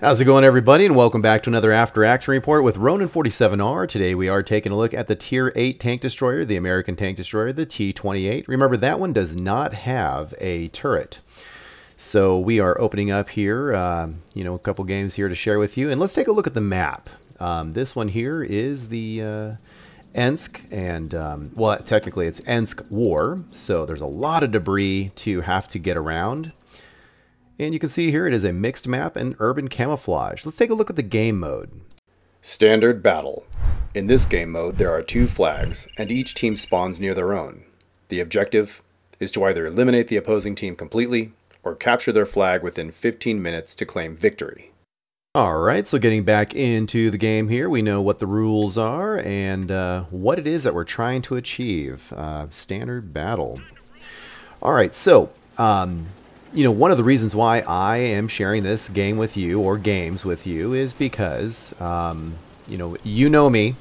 How's it going, everybody, and welcome back to another After Action Report with RONIN 47R. Today we are taking a look at the Tier 8 tank destroyer, the American tank destroyer, the T28. Remember, that one does not have a turret. So we are opening up here, a couple games here to share with you. And let's take a look at the map. This one here is the Ensk, and, well, technically it's Ensk War. So there's a lot of debris to have to get around. And you can see here it is a mixed map and urban camouflage. Let's take a look at the game mode. Standard Battle. In this game mode, there are two flags, and each team spawns near their own. The objective is to either eliminate the opposing team completely, or capture their flag within 15 minutes to claim victory. Alright, so getting back into the game here, we know what the rules are, and what it is that we're trying to achieve. Standard Battle. Alright, so one of the reasons why I am sharing this game with you, or games with you, is because, you know me.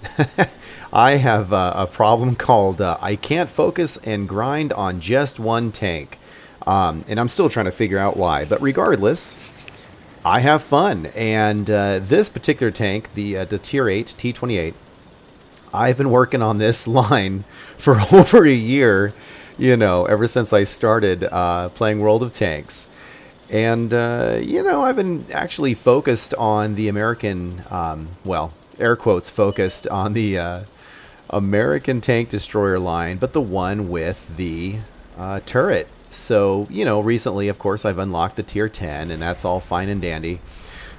I have a problem called I can't focus and grind on just one tank. And I'm still trying to figure out why. But regardless, I have fun. And this particular tank, the Tier 8 T28, I've been working on this line for over a year. Ever since I started playing World of Tanks. And, I've been actually focused on the American, well, air quotes focused on the American tank destroyer line, but the one with the turret. So, recently, of course, I've unlocked the Tier 10, and that's all fine and dandy.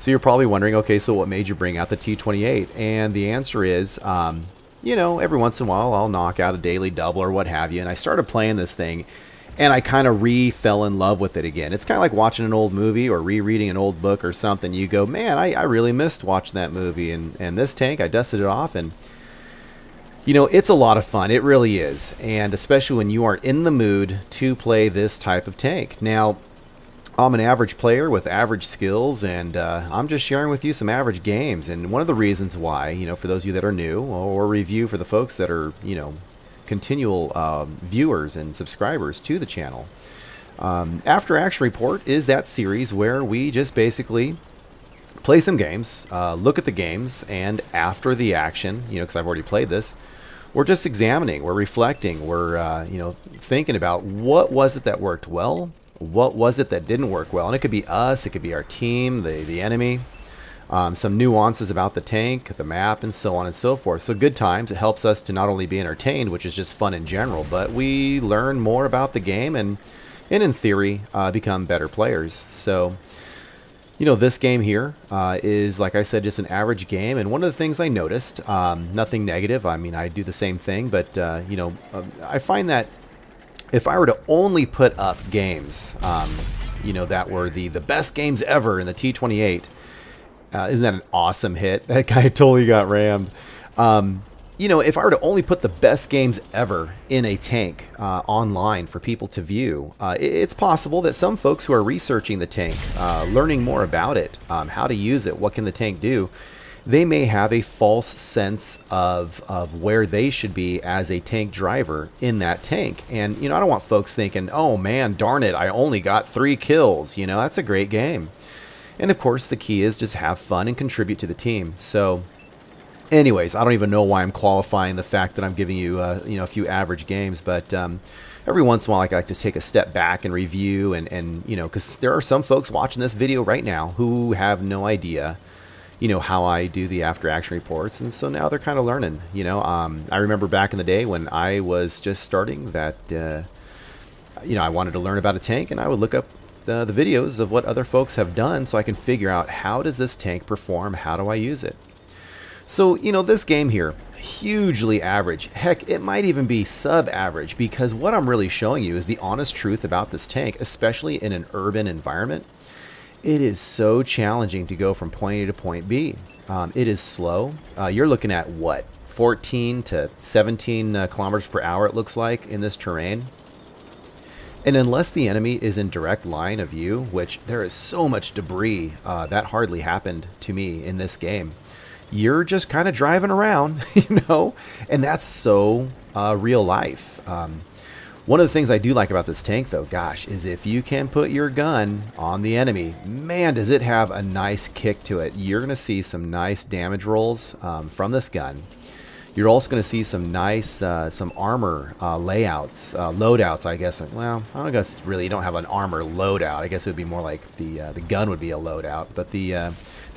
So you're probably wondering, okay, so what made you bring out the T28? And the answer is, every once in a while I'll knock out a daily double or what have you, and I started playing this thing and I kind of fell in love with it again. It's kind of like watching an old movie or rereading an old book or something. You go, man, I really missed watching that movie, and this tank, I dusted it off, and it's a lot of fun. It really is, and especially when you are in the mood to play this type of tank. Now, I'm an average player with average skills, and I'm just sharing with you some average games. And one of the reasons why, for those of you that are new, or review for the folks that are, continual viewers and subscribers to the channel. After Action Report is that series where we just basically play some games, look at the games, and after the action, because I've already played this, we're just examining, we're reflecting, we're, thinking about what was it that worked well, what was it that didn't work well. And it could be us, it could be our team, the enemy, some nuances about the tank, the map, and so on and so forth. So good times. It helps us to not only be entertained, which is just fun in general, but we learn more about the game and in theory, become better players. So, this game here is, like I said, just an average game. And one of the things I noticed, nothing negative, I mean, I do the same thing, but, I find that if I were to only put up games, that were the best games ever in the T28, isn't that an awesome hit? That guy totally got rammed. If I were to only put the best games ever in a tank online for people to view, it's possible that some folks who are researching the tank, learning more about it, how to use it, what can the tank do, they may have a false sense of where they should be as a tank driver in that tank. And, I don't want folks thinking, oh man, darn it, I only got 3 kills. That's a great game. And of course, the key is just have fun and contribute to the team. So anyways, I don't even know why I'm qualifying the fact that I'm giving you, a few average games. But every once in a while, I like to take a step back and review and because there are some folks watching this video right now who have no idea how I do the after action reports, and so now they're kind of learning. I remember back in the day when I was just starting that, I wanted to learn about a tank, and I would look up the videos of what other folks have done so I can figure out, how does this tank perform, how do I use it. So, this game here, hugely average. Heck, it might even be sub-average, because what I'm really showing you is the honest truth about this tank, especially in an urban environment. It is so challenging to go from point A to point B. It is slow. You're looking at, what, 14 to 17 kilometers per hour, it looks like, in this terrain. And unless the enemy is in direct line of view, which there is so much debris, that hardly happened to me in this game. You're just kind of driving around, and that's so real life. One of the things I do like about this tank, though, gosh, is if you can put your gun on the enemy, man, does it have a nice kick to it. You're going to see some nice damage rolls from this gun. You're also going to see some nice, some armor layouts, loadouts, I guess. Well, I don't guess really you don't have an armor loadout. I guess it would be more like the gun would be a loadout. But the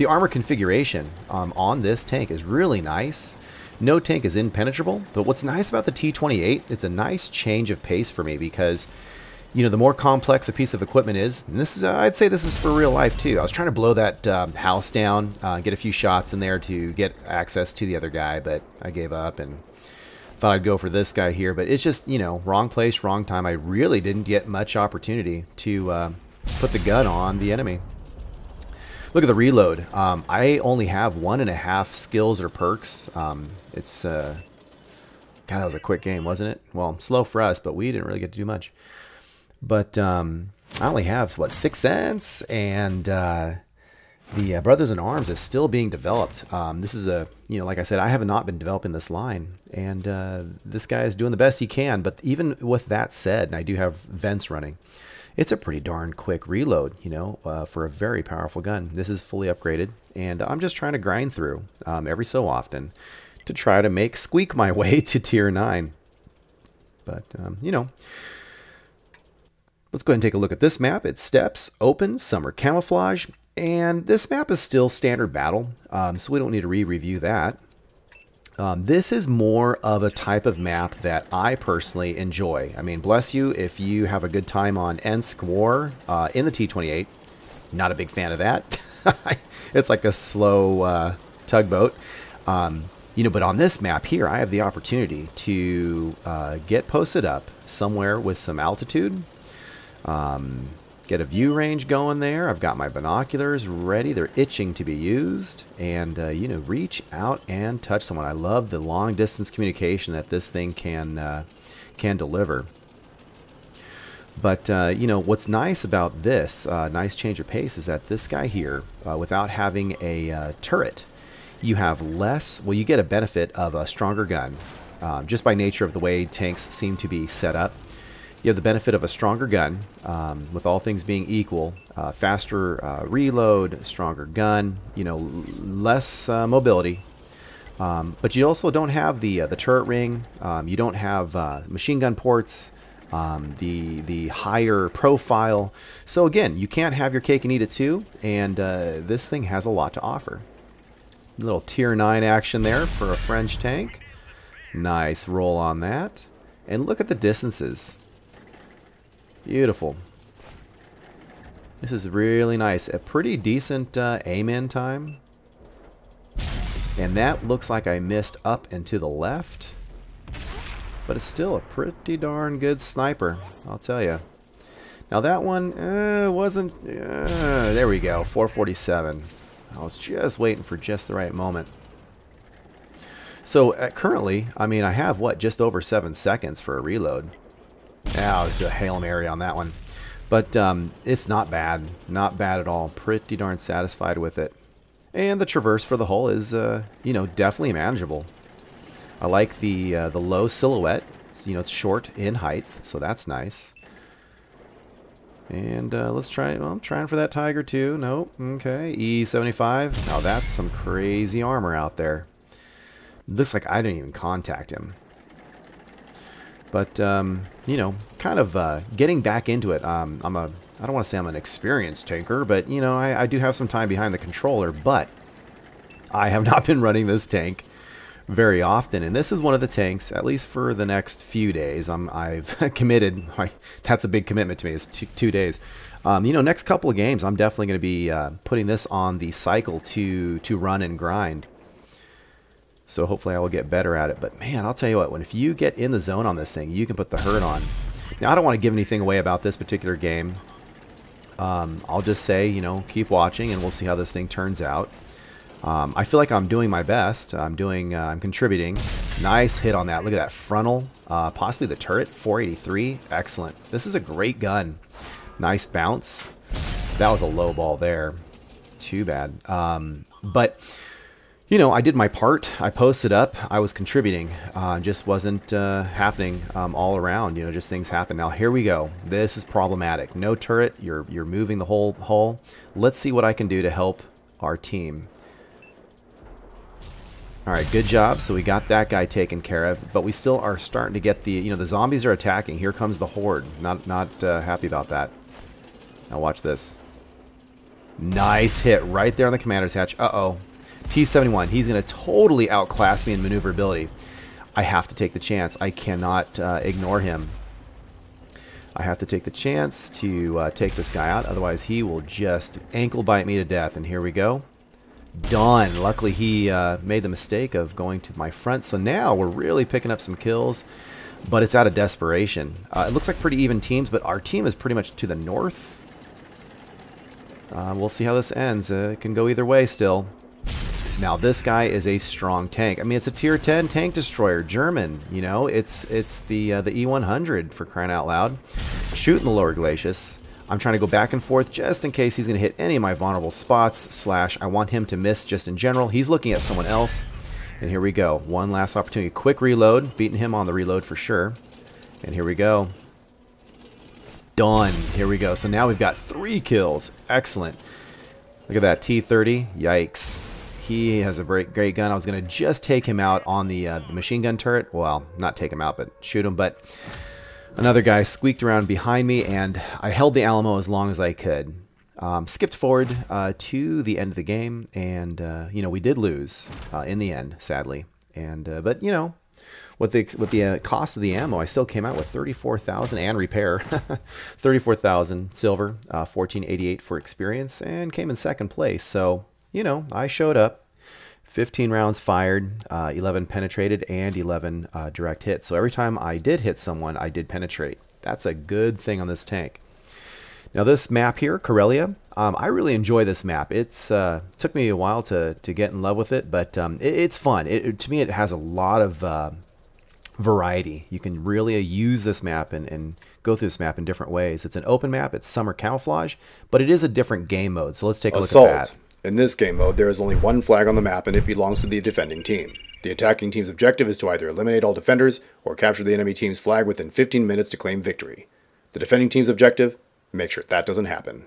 armor configuration on this tank is really nice. No tank is impenetrable, but what's nice about the T28, it's a nice change of pace for me because, you know, the more complex a piece of equipment is, and this is, I'd say this is for real life too. I was trying to blow that house down, get a few shots in there to get access to the other guy, but I gave up and thought I'd go for this guy here. But it's just, you know, wrong place, wrong time. I really didn't get much opportunity to put the gun on the enemy. Look at the reload. I only have 1.5 skills or perks. It's God, that was a quick game, wasn't it? Well, slow for us, but we didn't really get to do much. But I only have, what, 6 cents, and the Brothers in Arms is still being developed. This is a, you know, like I said, I have not been developing this line, and this guy is doing the best he can. But even with that said, and I do have vents running, it's a pretty darn quick reload, you know, for a very powerful gun. This is fully upgraded, and I'm just trying to grind through every so often to try to squeak my way to tier 9. But, you know, let's go ahead and take a look at this map. It's Steppes, Open, Summer Camouflage, and this map is still standard battle, so we don't need to re-review that. This is more of a type of map that I personally enjoy. I mean, bless you if you have a good time on Ensk War in the T28. Not a big fan of that. It's like a slow tugboat. You know, but on this map here, I have the opportunity to get posted up somewhere with some altitude. Get a view range going there. I've got my binoculars ready. They're itching to be used. And, you know, reach out and touch someone. I love the long distance communication that this thing can deliver. But, you know, what's nice about this nice change of pace is that this guy here, without having a turret, you have less, well, you get a benefit of a stronger gun. Just by nature of the way tanks seem to be set up. You have the benefit of a stronger gun, with all things being equal, faster reload, stronger gun, you know, less mobility. But you also don't have the turret ring. You don't have machine gun ports, the higher profile. So again, you can't have your cake and eat it too. And this thing has a lot to offer. A little tier 9 action there for a French tank. Nice roll on that. And look at the distances. Beautiful. This is really nice. A pretty decent aim-in time. And that looks like I missed up and to the left. But it's still a pretty darn good sniper, I'll tell you. Now that one wasn't... there we go, 447. I was just waiting for just the right moment. So currently, I mean, I have, what, just over 7 seconds for a reload. Yeah, I was just a Hail Mary on that one. But it's not bad. Not bad at all. Pretty darn satisfied with it. And the traverse for the hull is, you know, definitely manageable. I like the low silhouette. You know, it's short in height, so that's nice. And let's try, well, I'm trying for that Tiger too. Nope. Okay. E75. Now that's some crazy armor out there. Looks like I didn't even contact him. But, you know, kind of getting back into it. I don't want to say I'm an experienced tanker, but, you know, I do have some time behind the controller. But I have not been running this tank very often. And this is one of the tanks, at least for the next few days, I've committed. That's a big commitment to me, is 2 days. You know, next couple of games, I'm definitely going to be putting this on the cycle to run and grind. So hopefully I will get better at it. But man, I'll tell you what, if you get in the zone on this thing, you can put the hurt on. Now, I don't want to give anything away about this particular game. I'll just say, you know, keep watching and we'll see how this thing turns out. I feel like I'm doing my best. I'm contributing. Nice hit on that. Look at that frontal. Possibly the turret, 483. Excellent. This is a great gun. Nice bounce. That was a low ball there. Too bad. But... You know, I did my part. I posted up. I was contributing. Just wasn't happening all around. You know, just things happen. Now here we go. This is problematic. No turret. You're moving the whole hull. Let's see what I can do to help our team. All right, good job. So we got that guy taken care of, but we still are starting to get the, you know, the zombies are attacking. Here comes the horde. Not happy about that. Now watch this. Nice hit right there on the commander's hatch. Uh-oh. T28, he's going to totally outclass me in maneuverability. I have to take the chance. I cannot ignore him. I have to take the chance to take this guy out. Otherwise, he will just ankle bite me to death. And here we go. Done. Luckily, he made the mistake of going to my front. So now we're really picking up some kills. But it's out of desperation. It looks like pretty even teams, but our team is pretty much to the north. We'll see how this ends. It can go either way still. Now this guy is a strong tank. I mean, it's a tier 10 tank destroyer, German. You know, it's the E100 for crying out loud. Shooting the lower glacis. I'm trying to go back and forth just in case he's going to hit any of my vulnerable spots. / I want him to miss just in general. He's looking at someone else. And here we go. One last opportunity. Quick reload. Beating him on the reload for sure. And here we go. Done. Here we go. So now we've got 3 kills. Excellent. Look at that. T30. Yikes. He has a great gun. I was going to just take him out on the machine gun turret. Well, not take him out, but shoot him. But another guy squeaked around behind me, and I held the Alamo as long as I could. Skipped forward to the end of the game, and you know, we did lose in the end, sadly. And but you know, with the cost of the ammo, I still came out with 34,000 and repair, 34,000 silver, 1488 for experience, and came in second place. So you know, I showed up. 15 rounds fired, 11 penetrated, and 11 direct hits. So every time I did hit someone, I did penetrate. That's a good thing on this tank. Now this map here, Karelia, I really enjoy this map. It's took me a while to get in love with it, but it's fun. To me, it has a lot of variety. You can really use this map and go through this map in different ways. It's an open map. It's summer camouflage, but it is a different game mode. So let's take a look at that. In this game mode, there is only one flag on the map, and it belongs to the defending team. The attacking team's objective is to either eliminate all defenders or capture the enemy team's flag within 15 minutes to claim victory. The defending team's objective, make sure that doesn't happen.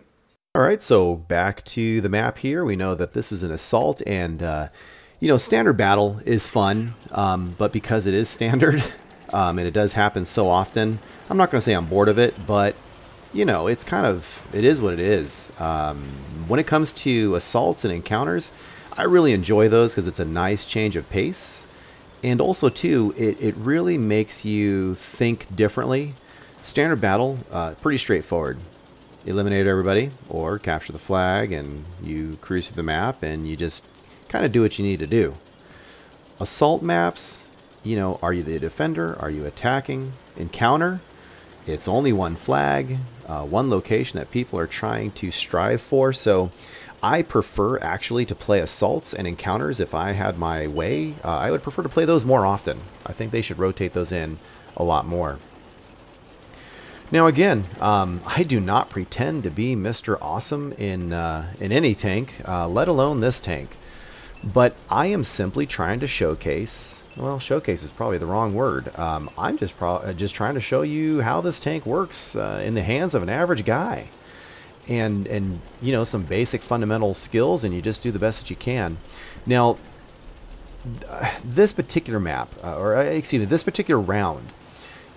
All right, so back to the map here. We know that this is an assault, and you know, standard battle is fun, but because it is standard and it does happen so often, I'm not going to say I'm bored of it, but you know, it's kind of, it is what it is. When it comes to assaults and encounters, I really enjoy those because it's a nice change of pace. And also, too, it really makes you think differently. Standard battle, pretty straightforward. Eliminate everybody or capture the flag, and you cruise through the map and you just kind of do what you need to do. Assault maps, you know, are you the defender? Are you attacking? Encounter, it's only one flag, one location that people are trying to strive for. So I prefer actually to play assaults and encounters. If I had my way, I would prefer to play those more often. I think they should rotate those in a lot more. Now again, I do not pretend to be Mr. Awesome in any tank, let alone this tank. But I am simply trying to showcase, well, showcase is probably the wrong word. I'm just trying to show you how this tank works in the hands of an average guy. And you know, some basic fundamental skills, and you just do the best that you can. Now, this particular map, or excuse me, this particular round,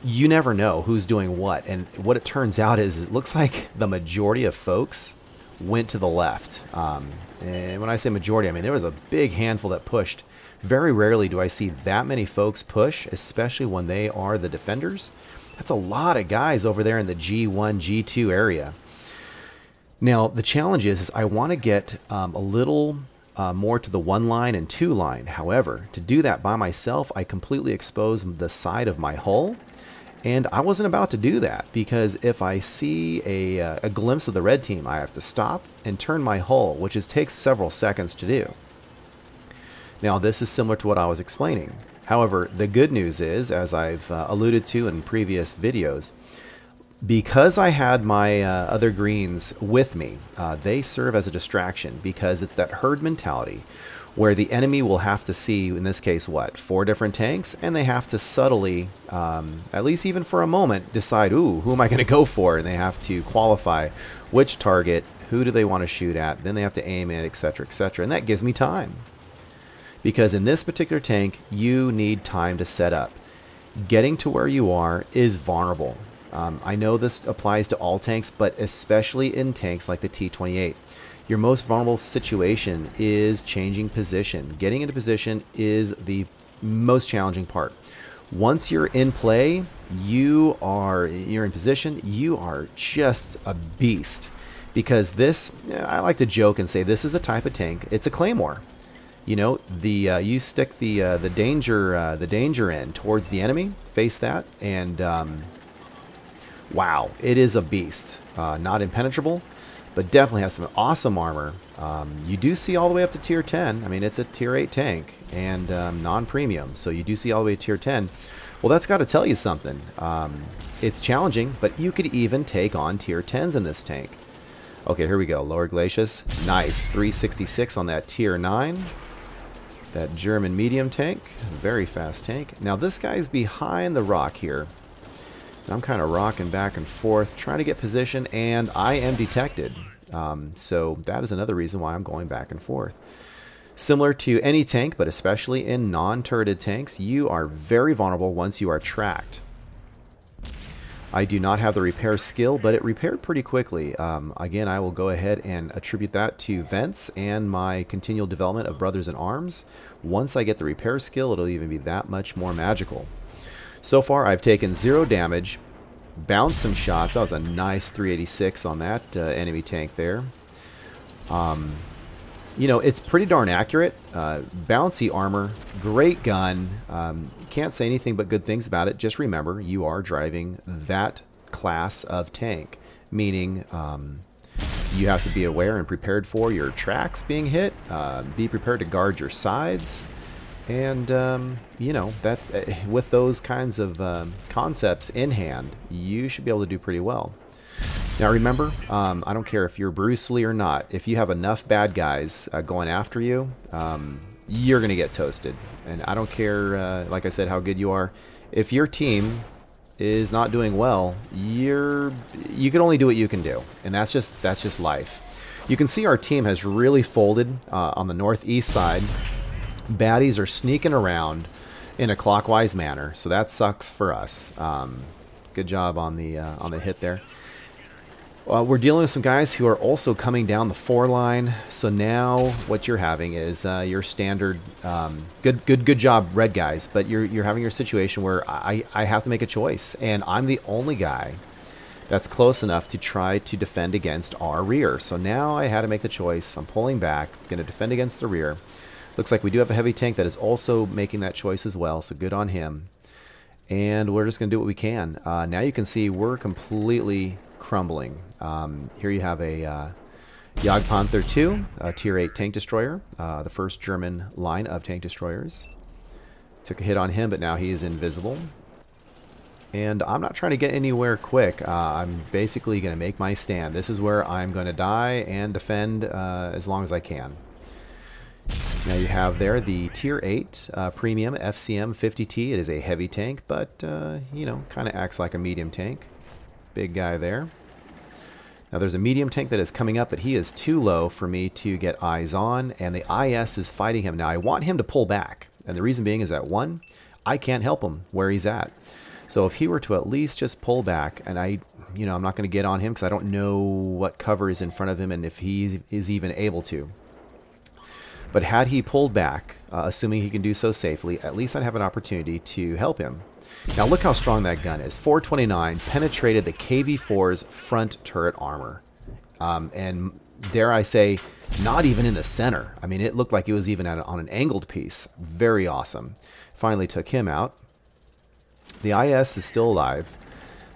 you never know who's doing what. And what it turns out is it looks like the majority of folks went to the left. And when I say majority, I mean there was a big handful that pushed. Very rarely do I see that many folks push, especially when they are the defenders. That's a lot of guys over there in the G1, G2 area. Now, the challenge is I want to get a little more to the 1 line and 2 line. However, to do that by myself, I completely expose the side of my hull. And I wasn't about to do that, because if I see a glimpse of the red team, I have to stop and turn my hull, which takes several seconds to do. Now, this is similar to what I was explaining. However, the good news is, as I've alluded to in previous videos, because I had my other greens with me, they serve as a distraction, because it's that herd mentality where the enemy will have to see, in this case, what, 4 different tanks, and they have to subtly, at least even for a moment, decide, ooh, who am I going to go for? And they have to qualify which target, who do they want to shoot at, then they have to aim it, etc., etc. And that gives me time. Because in this particular tank, you need time to set up. Getting to where you are is vulnerable. I know this applies to all tanks, but especially in tanks like the T28. Your most vulnerable situation is changing position. Getting into position is the most challenging part. Once you're in play, you're in position, you are just a beast. Because this, I like to joke and say, this is the type of tank, it's a claymore. You know, you stick the danger end towards the enemy, face that, and wow, it is a beast. Not impenetrable, but definitely has some awesome armor. You do see all the way up to tier 10. I mean, it's a tier 8 tank and non-premium, so you do see all the way to tier 10. Well, that's got to tell you something. It's challenging, but you could even take on tier 10s in this tank. Okay, here we go. Lower Glacius. Nice. 366 on that tier 9. That German medium tank. Very fast tank. Now, this guy's behind the rock here. I'm kind of rocking back and forth, trying to get position, and I am detected. So that is another reason why I'm going back and forth. Similar to any tank, but especially in non-turreted tanks, you are very vulnerable once you are tracked. I do not have the repair skill, but it repaired pretty quickly. Again, I will go ahead and attribute that to vents and my continual development of Brothers in Arms. Once I get the repair skill, it'll even be that much more magical. So far, I've taken 0 damage, bounced some shots. That was a nice 386 on that enemy tank there. You know, it's pretty darn accurate. Bouncy armor, great gun. Can't say anything but good things about it. Just remember, you are driving that class of tank, meaning you have to be aware and prepared for your tracks being hit. Be prepared to guard your sides. And, you know, that with those kinds of concepts in hand, you should be able to do pretty well. Now remember, I don't care if you're Bruce Lee or not, if you have enough bad guys going after you, you're going to get toasted. And I don't care, like I said, how good you are. If your team is not doing well, you can only do what you can do. And that's just life. You can see our team has really folded on the northeast side. Baddies are sneaking around in a clockwise manner, so that sucks for us. Good job on the hit there. We're dealing with some guys who are also coming down the 4 line. So now what you're having is your standard good job, red guys. But you're having your situation where I have to make a choice, and I'm the only guy that's close enough to try to defend against our rear. So now I had to make the choice. I'm pulling back, going to defend against the rear. Looks like we do have a heavy tank that is also making that choice as well, so good on him. And we're just going to do what we can. Now you can see we're completely crumbling. Here you have a Jagdpanther II, a tier 8 tank destroyer, the first German line of tank destroyers. Took a hit on him, but now he is invisible. And I'm not trying to get anywhere quick. I'm basically going to make my stand. This is where I'm going to die and defend as long as I can. Now you have there the tier 8 premium FCM 50T. It is a heavy tank, but you know, kind of acts like a medium tank. Big guy there. Now there's a medium tank that is coming up, but he is too low for me to get eyes on, and the IS is fighting him. Now I want him to pull back, and the reason being is that, one, I can't help him where he's at. So if he were to at least just pull back, and I'm not going to get on him because I don't know what cover is in front of him and if he is even able to. But had he pulled back, assuming he can do so safely, at least I'd have an opportunity to help him. Now look how strong that gun is. 429 penetrated the KV-4's front turret armor. And dare I say, not even in the center. I mean, it looked like it was even on an angled piece. Very awesome. Finally took him out. The IS is still alive.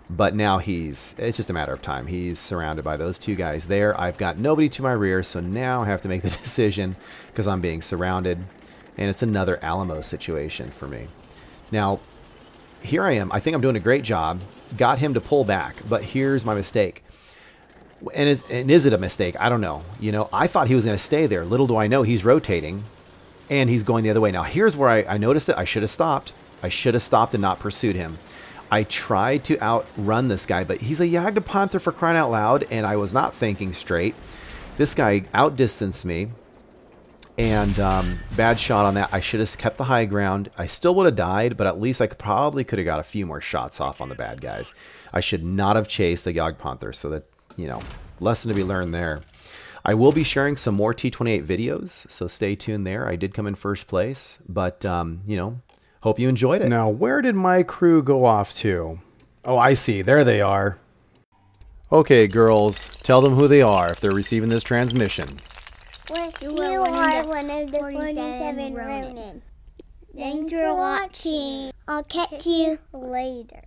But now it's just a matter of time. He's surrounded by those 2 guys there. I've got nobody to my rear, so now I have to make the decision because I'm being surrounded. And it's another Alamo situation for me. Now, here I am. I think I'm doing a great job. Got him to pull back, but here's my mistake. And is it a mistake? I don't know. You know, I thought he was going to stay there. Little do I know he's rotating. And he's going the other way. Now, here's where I noticed it. I should have stopped. I should have stopped and not pursued him. I tried to outrun this guy, but he's a Jagdpanther for crying out loud, and I was not thinking straight. This guy outdistanced me, and bad shot on that. I should have kept the high ground. I still would have died, but at least I probably could have got a few more shots off on the bad guys. I should not have chased a Jagdpanther, so that, you know, lesson to be learned there. I will be sharing some more T28 videos, so stay tuned there. I did come in first place, but, you know, hope you enjoyed it. Now, where did my crew go off to? Oh, I see. There they are. Okay, girls, tell them who they are if they're receiving this transmission. You are one of the 47 Ronin. Thanks for watching. I'll catch you later.